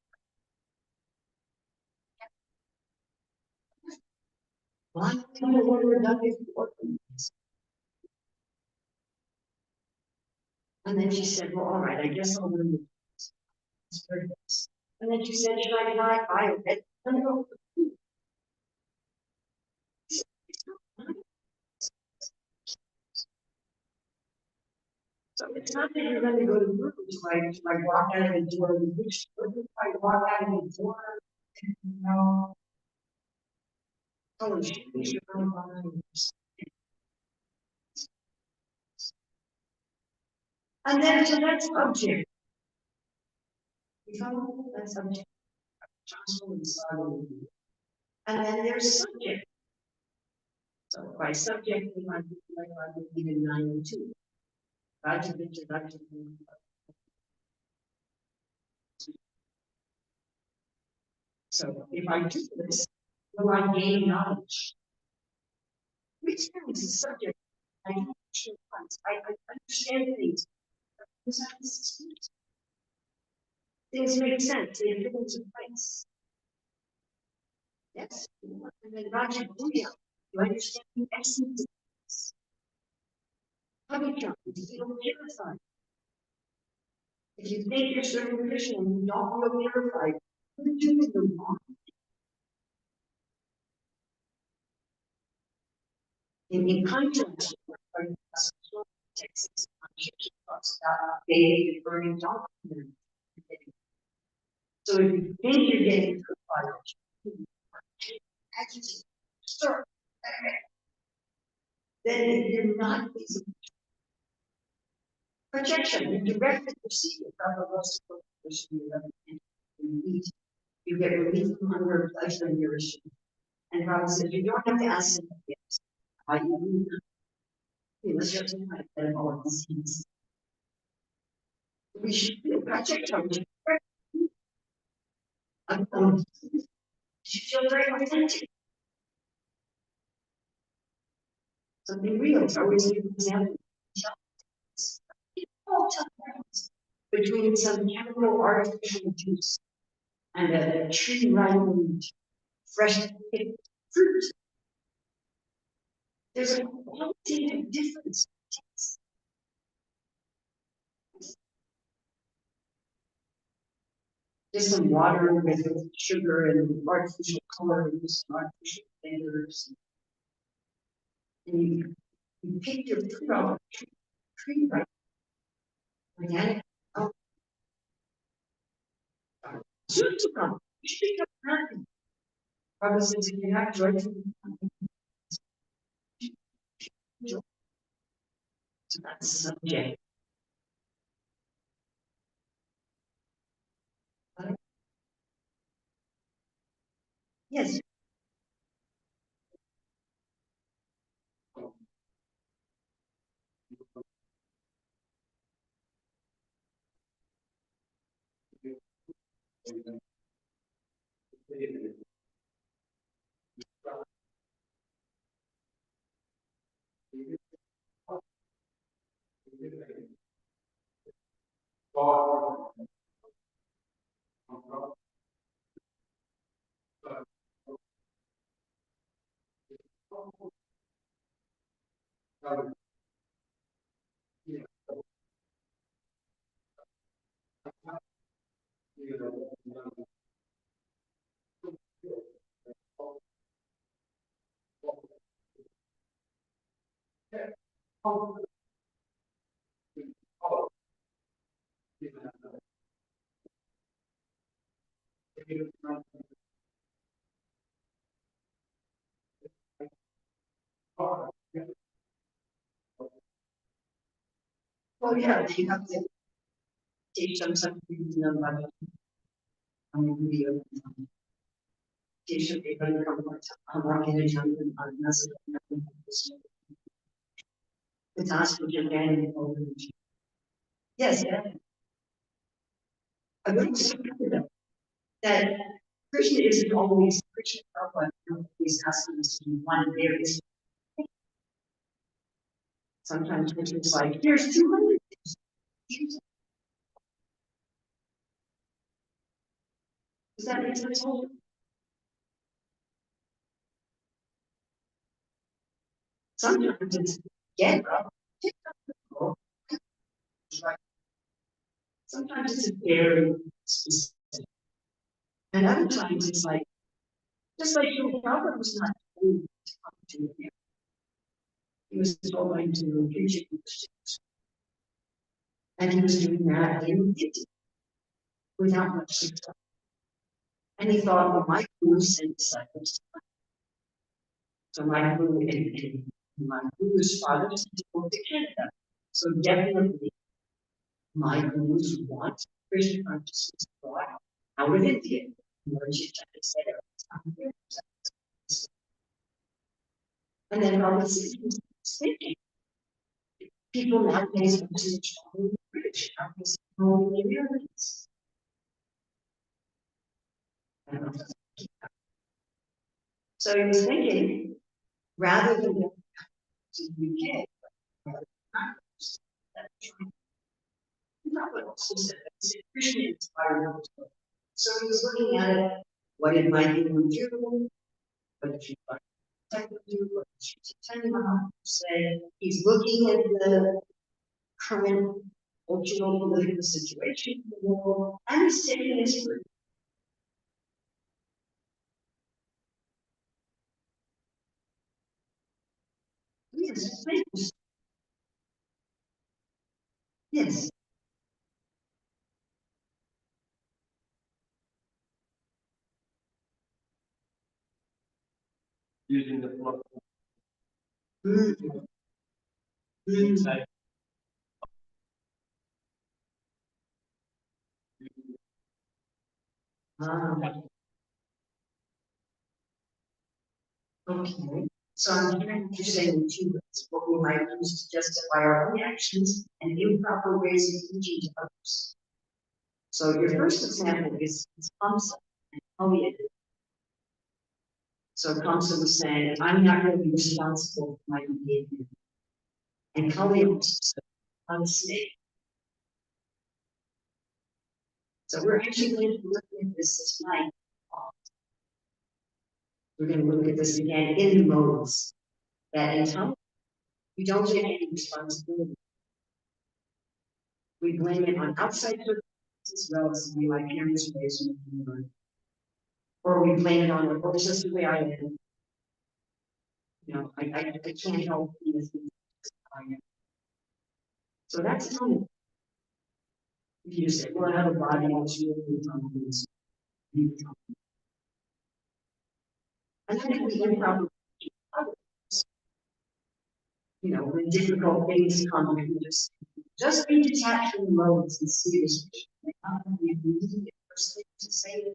Why do I learn Radangas before? And then she said, well, all right, I guess I'll learn this. And then she said, should I buy a bed? No. So it's not that you're going to go to group to like walk out of the door, which I walk out of the door, you know, oh, you should go on. And then so that's object. You follow? That's object. And then there's subject. So by subject, we might be like I would be in 9 and 2. So if I do this, will I gain knowledge? Which experience is subject. I understand things. Things make sense. They fit into place. Yes. And then Raja Bhuya, you understand the essence of this. Pavitra, you feel purified. If you think you're serving Krishna and you don't feel purified, you're doing the wrong. In contrast, Texas talks about bathing and burning donkey. So if you think you're getting purified, agitate, stir, then you're not using projection. You directly perceive it from the most you eat. You get relief from hunger, pleasure, and nourishment. And Prabhupada said, you don't have to ask them gifts. How you must just like that all of these things. We should feel project on you. You feel very authentic. Something real. It's always an example. Between some chemical artificial juice and a tree ripened fresh picked fruit. There's a qualitative difference. Just some water with sugar and artificial colors, artificial flavors. And you pick your fruit off the tree right. Organic. Oh. Soon to come. You should become happy. Prabhupada says, if you have joy, so that's the subject. Yes. Oh yeah, you have to teach them something to know about video. Teach them people to come work in a jungle on us. The task which you're getting over. Yes, a good secret that Krishna isn't always Krishna Prabhupada is asking us to do one very. Sometimes Krishna's like, here's 200. Does that make sense? Sometimes it's get up. Sometimes it's very specific. And other times it's like, just like your Prabhupada was not told to come to him. He was told to preach it. And he was doing that in India without much success. And he thought, well, my guru sent disciples. So my guru and my guru's father sent to go to Canada. So definitely my gurus want Krishna consciousness brought out of India. And then all this is thinking. People nowadays are just rich, are just only Americans. So he was thinking, rather than go to the UK, not what also said, Krishna inspired him. So he was looking at it, what did my guru do? What did she do? What did she say? He's looking at the current cultural political situation in the world, and he's taking his fruit. Yes, thanks. Yes. Using the flow. Mm. Mm. Okay. So I'm hearing you saying two ways, what we might use to justify our own actions and improper ways of teaching to others. So your first example is Kamsa and Kali. So Kamsa was saying, I'm not going to be responsible for my behavior. And Kali was on a snake. So we're actually going to look at this tonight. We're going to look at this again in the modes that in time we don't get any responsibility. We blame it on outside circumstances, relatively like parents raised me, or we blame it on, well, it's just the way I am. You know, I can't help being as I am. So that's time. If you say, well, I have a body that's really intelligent, and then we improper, when difficult things come, you just be detached from the moments and see this. You need the first thing to say.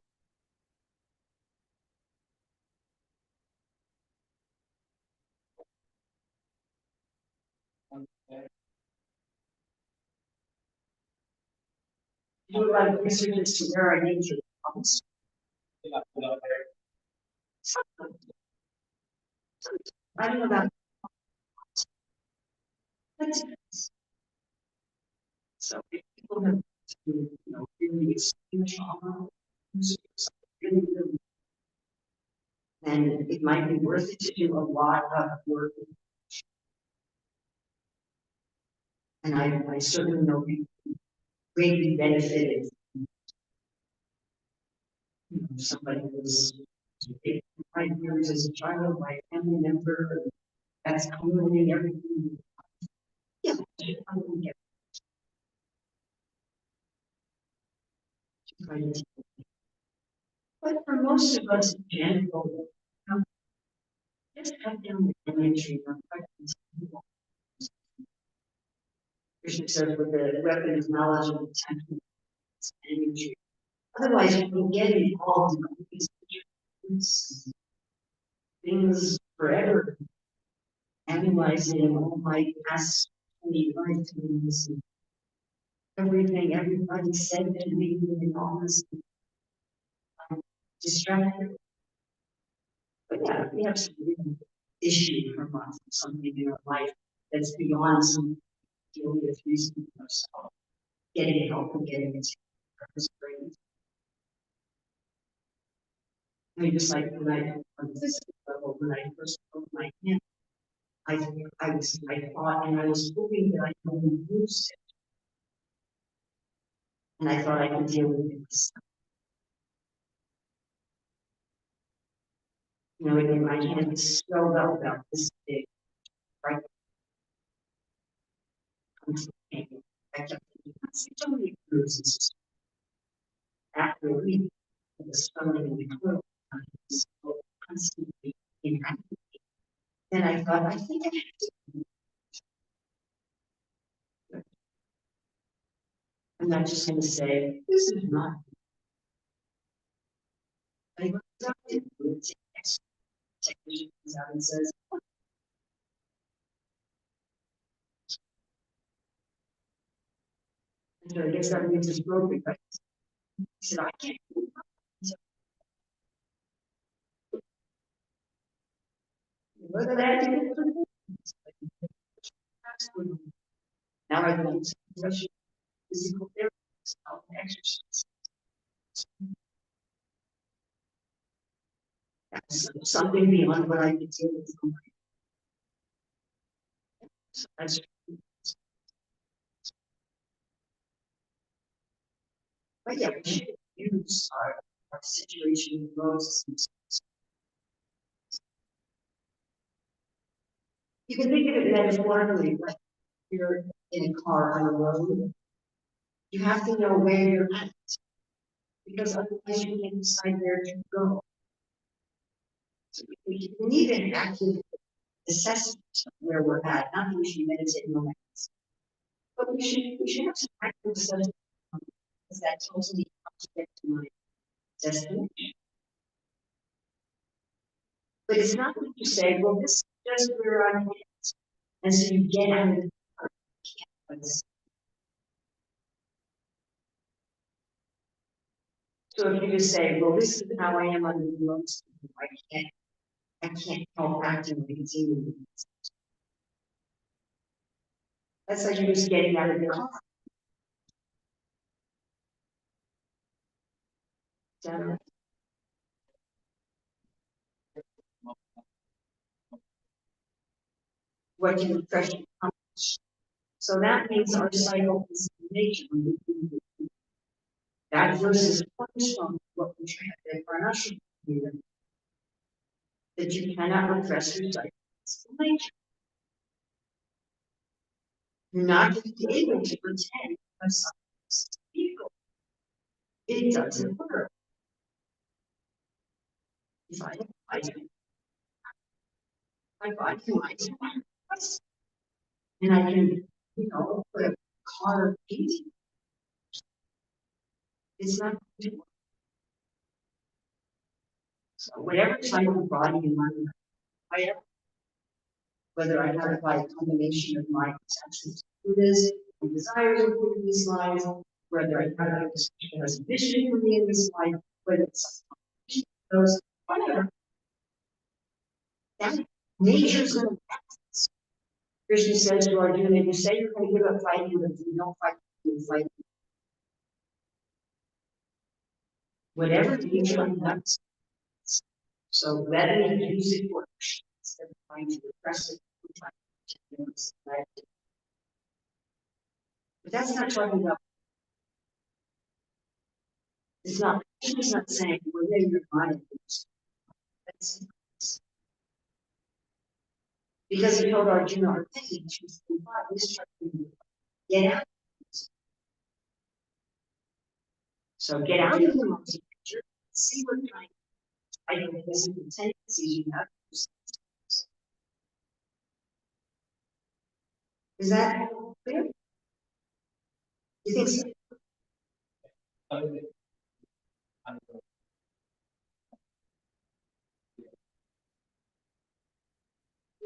Do a lot of research as to where our nature comes. I don't know about that. So if people have to, really extreme trauma, really, really, then it might be worth it to do a lot of work. And I certainly know people greatly benefited. Somebody who was 5 years as a child, my family member, that's culminating everything. Yeah, I wouldn't get it. But for most of us in general, just cut down the energy on Krishna says with the weapon of knowledge and attention energy. Otherwise, you can get involved in all these things forever, analyzing all my past 20 lifetimes, everything everybody said to me, and all this distracted. But yeah, we have some real issue from us, something in our life that's beyond some deal with reason ourselves, getting help and getting it purpose brings. I mean, just like when on the physical level, when I first broke my hand, I thought, and I was hoping that I could use it, and I thought I could deal with it. In my hand is swelled up about this big, right? I kept thinking, that's so many bruises. After a week of the swelling in the throat, I was so constantly in agony. Then I thought, I think I have to. I'm not just going to say, this is not. I go up to the technician comes out and says, I guess that means it's broken, right? He said, I can't. Whether that now I go to physical therapy, exercise. Something beyond what I can do with my so that's but yeah, we should use our situation with roads. You can think of it metaphorically, like you're in a car on a road. You have to know where you're at, because otherwise you can't decide where to go. So we need an active assessment of where we're at. Not that we should meditate on that, but we should have some active assessment because that tells me how to get to my destination. But it's not that you say, well, this is just where I'm at. And so you get out of the car. So if you just say, well, this is how I am under the most, I can't help acting continue. That's like you're just getting out of the car. So, what can depression accomplish? So that means our cycle is nature. That versus comes from what we try to financial that you cannot repress your cycle. It's nature. You're not going to be able to pretend something. it doesn't work. If I optimize my price, and I can, put a car painting, it's not going to work. So whatever type of body and mind I have, whether I have it by a combination of my attachments to this, my desires in this life, whether I have it as a vision for me in this life, whether it's those, whatever. That nature's going to practice. Krishna says to Arjuna, if you say you're going to give up fighting, but if you don't fight, you fight. Whatever nature wants. So let me use it for instead of trying to repress it. But that's not talking about. It's not. He's not saying, well, yeah, you're fine. That's because he told Arjuna, our thinking, this get out. So get out of the monkey picture, see what kind of physical tendencies you have. Is that clear? You think so?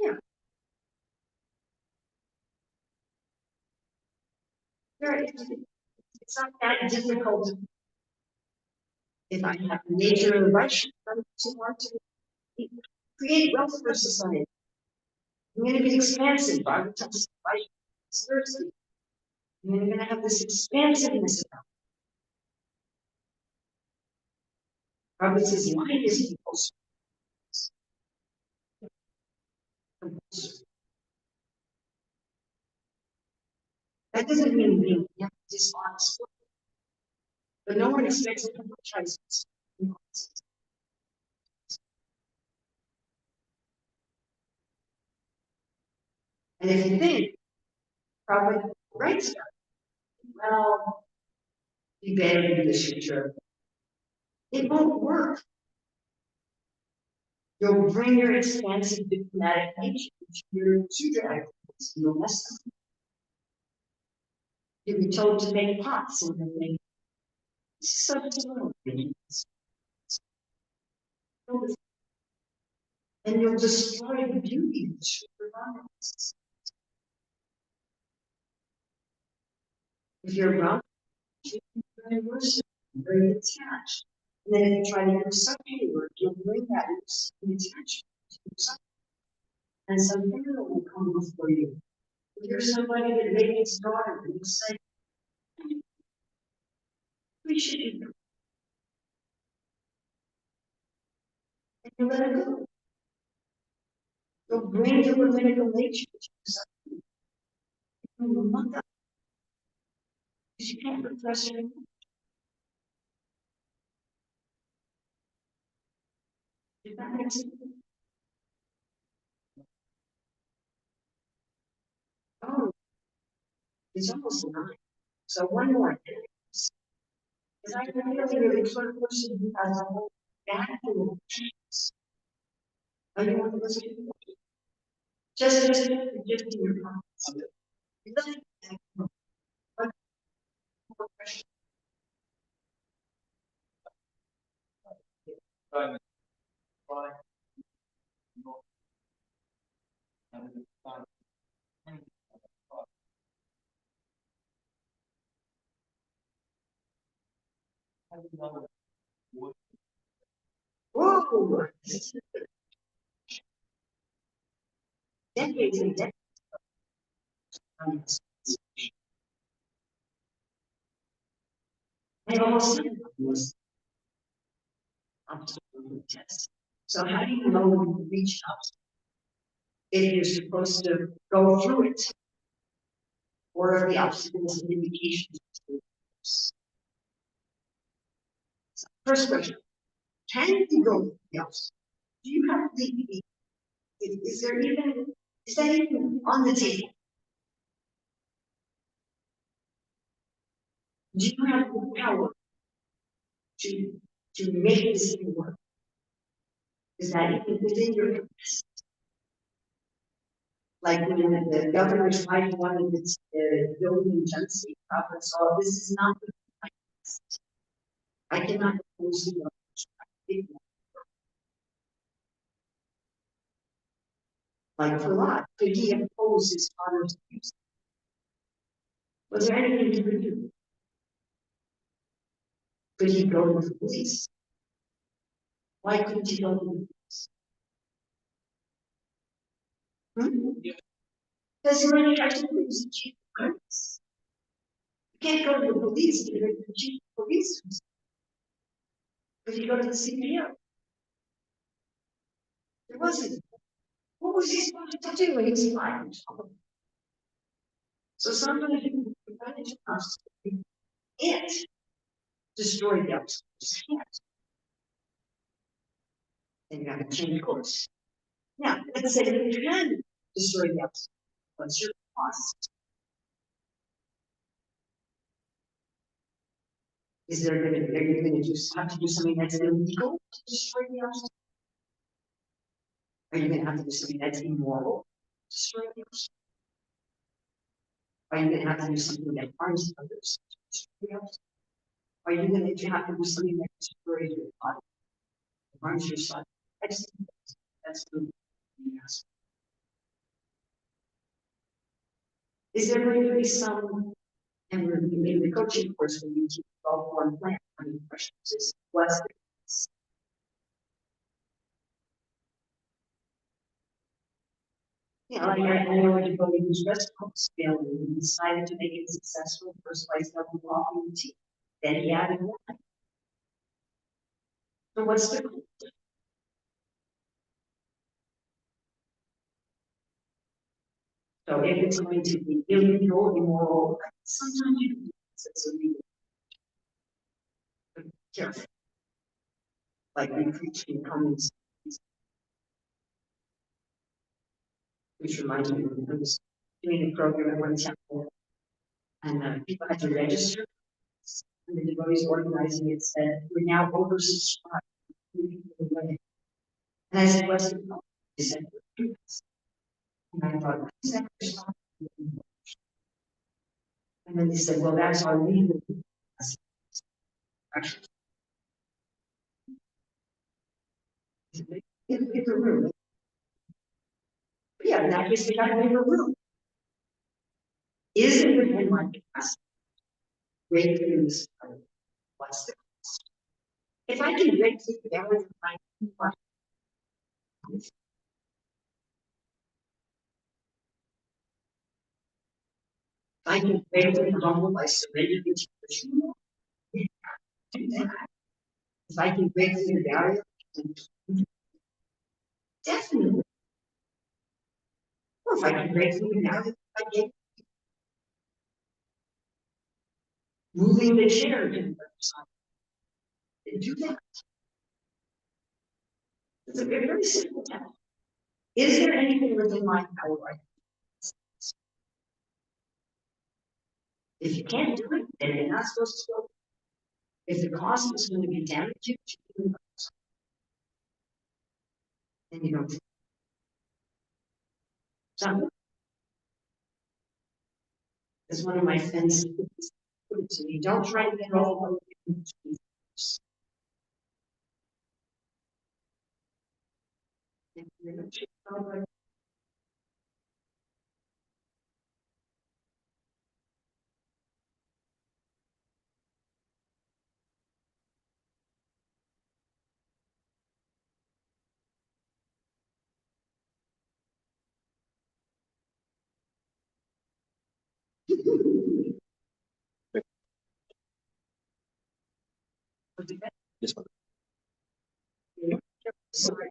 Yeah. Very. It's not that difficult. If I have nature and rush, to want to create wealth for society. I'm going to be expansive. I would tell society it's thirsty. And you're going to have this expansiveness about it. Robert says, why is people that doesn't mean being dishonest. But no one expects to tries. And if you think, probably right stuff, well, you better do this future. It won't work. You'll bring your expansive diplomatic nature to your future activities. You'll mess them. You'll be told to make pots and everything. It's so slow. And you'll destroy the beauty of the sugar vines. If you're wrong, you're very worshipful, very attached. And then if you try to do something work, you'll bring that attachment to yourself. And some hero will come before you. If you're somebody that maybe it's daughter, and you say, we should be. And you let it go. You'll bring your rabbinical nature to yourself. You will not that. Because you can't repress your emotion. If that makes sense. Oh, it's almost 9. So one more. Because I really the sort of person who has a whole back to emotions. I don't want to listen to you. Just in your comments. Whoa! Decades and decades. I almost said this obstacle test. So how do you know when you reach an obstacle? If you're supposed to go through it, or are the obstacles and indications? So first question: can you go through the obstacle? Do you have the? Is there even? Is that even on the table? Do you have the power to make this thing work? Is that even within your capacity? Like when the governor's wife wanted this building density problem, so this is not the capacity. I cannot oppose the governor's. Like for what? Could he oppose his father's abuse? Was there anything he could do? Could he go to the police? Why couldn't he go to the police? Because he already actually was the chief of police. You can't go to the police to get the chief of police. Could he go to the CPO? There wasn't. What was he supposed to do when he was fired? So somebody who managed us it destroyed the outcomes. Can't. And you have to change course. Now, let's say you can destroy the outcomes. What's your cost? Is there going to be, are you going to have to do something that's illegal to destroy the outcomes? Are you going to have to do something that's immoral to destroy the outcomes? Are you going to have to do something that harms others to destroy the outcomes? Are you going to have to do something that destroys your body, harms your son? That's good. Yes. Is there going to be some, and in the coaching course when you teach about one plan, one of the questions is what's the case? You know, like I know when you go to these restaurants, and he decided to make it successful, first place double coffee and tea. Then he added wine. So what's the goal? So if it's going to be illegal, immoral, sometimes you can it's illegal. But be careful. Like we preach in comments, which reminds me of I was doing a program at one temple, and people had to register, and the devotees organizing it said, we're now oversubscribed. And I said, what's the problem? They said, and I thought, what is that? And then they said, well, that's our legal. Actually, it's a room. Yeah, in that case, they got to make a room. Is it within my capacity? Break through this. What's the cost? If I can break through the barrier of my life, if I can break through the humble by surrendering to the truth, do that. If I can break through the barrier, definitely. Or if I can break through the barrier, I get moving the chair to the other side. And do that. It's a very, very simple task. Is there anything within my power right now? If you can't do it, then you're not supposed to go. If the cost is going to be damaging to you, then you don't. So, as one of my friends put it to me, don't try to get all the way. Yes, ma'am. Sorry.